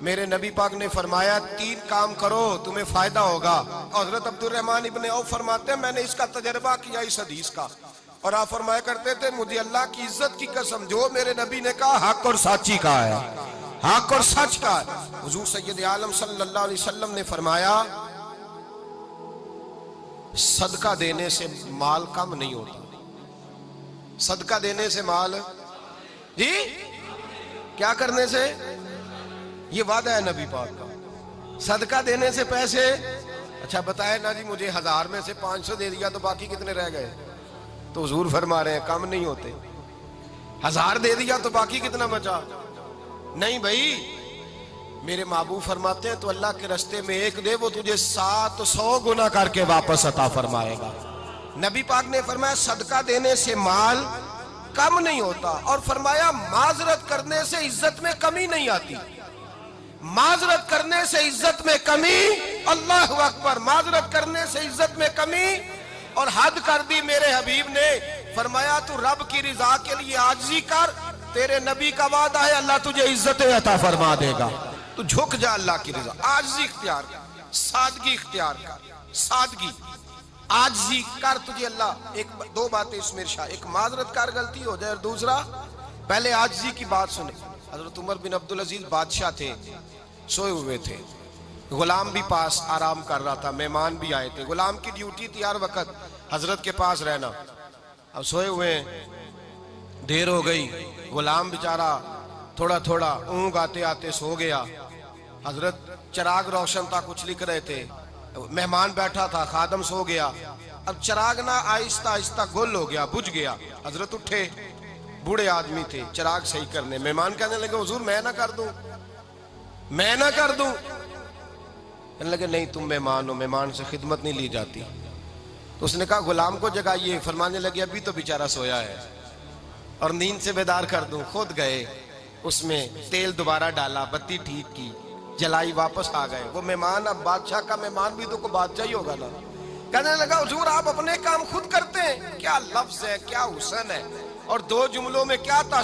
میرے نبی پاک نے فرمایا 3 کام کرو تمہیں فائدہ ہوگا. حضرت عبدالرحمن ابن عوف فرماتے ہیں میں نے اس کا تجربہ کیا اس حدیث کا, اور آپ فرمایا کرتے تھے مجھے اللہ کی عزت کی قسم جو میرے نبی نے کہا حق اور سچی کا ہے, حق اور سچ کا ہے. حضور سید عالم صلی اللہ علیہ وسلم نے فرمایا صدقہ دینے سے مال کم نہیں ہوتا. صدقہ دینے سے مال جی کیا کرنے سے, یہ وعدہ ہے نبی پاک کا. صدقہ دینے سے پیسے, اچھا بتائے نا جی مجھے 1000 میں سے 500 دے دیا تو باقی کتنے رہ گئے؟ تو حضور فرما رہے ہیں کم نہیں ہوتے. 1000 دے دیا تو باقی کتنا بچا؟ نہیں بھائی, میرے محبوب فرماتے ہیں تو اللہ کے رستے میں 1 دے وہ تجھے 700 گنا کر کے واپس عطا فرمائے گا. نبی پاک نے فرمایا صدقہ دینے سے مال کم نہیں ہوتا, اور فرمایا معذرت کرنے سے عزت میں کمی نہیں آتی. معذرت کرنے سے عزت میں کمی, اللہ اکبر, معذرت کرنے سے عزت میں کمی. اور حد کر دی میرے حبیب نے, فرمایا تو رب کی رضا کے لیے عاجزی کر, تیرے نبی کا وعدہ ہے اللہ تجھے عزت عطا فرما دے گا. تو جھک جا اللہ کی رضا, عاجزی اختیار کر, سادگی اختیار کر, سادگی عاجزی کر, تجھے اللہ 2 باتیں اس میں ارشاد, ایک معذرت کر غلطی ہو جائے, اور دوسرا پہلے عاجزی کی بات سنے. حضرت عمر بن عبدالعزیز بادشاہ تھے, سوئے ہوئے تھے, غلام بھی پاس آرام کر رہا تھا, مہمان بھی آئے تھے. غلام کی ڈیوٹی تھی ہر وقت حضرت کے پاس رہنا. اب سوئے ہوئے دیر ہو گئی, غلام بیچارہ تھوڑا تھوڑا اونگ آتے آتے سو گیا. حضرت چراغ روشن تھا, کچھ لکھ رہے تھے, مہمان بیٹھا تھا, خادم سو گیا. اب چراغ نہ آہستہ آہستہ گل ہو گیا, بجھ گیا. حضرت اٹھے, بوڑھے آدمی تھے, چراغ صحیح کرنے. مہمان کہنے لگے حضور میں نہ کر دوں, میں نہ کر دوں. کہنے لگے نہیں تم مہمان ہو, مہمان سے خدمت نہیں لی جاتی. تو اس نے کہا غلام کو جگائیے. فرمانے لگے ابھی تو بیچارہ سویا ہے اور نیند سے بیدار کر دوں. خود گئے, اس میں تیل دوبارہ ڈالا, بتی ٹھیک کی, جلائی, واپس آ گئے. وہ مہمان, اب بادشاہ کا مہمان بھی تو کوئی بادشاہ ہی ہوگا نا. کہنے لگا حضور آپ اپنے کام خود کرتے ہیں, کیا لفظ ہے, کیا حسن ہے, اور 2 جملوں میں کیا تاثیر.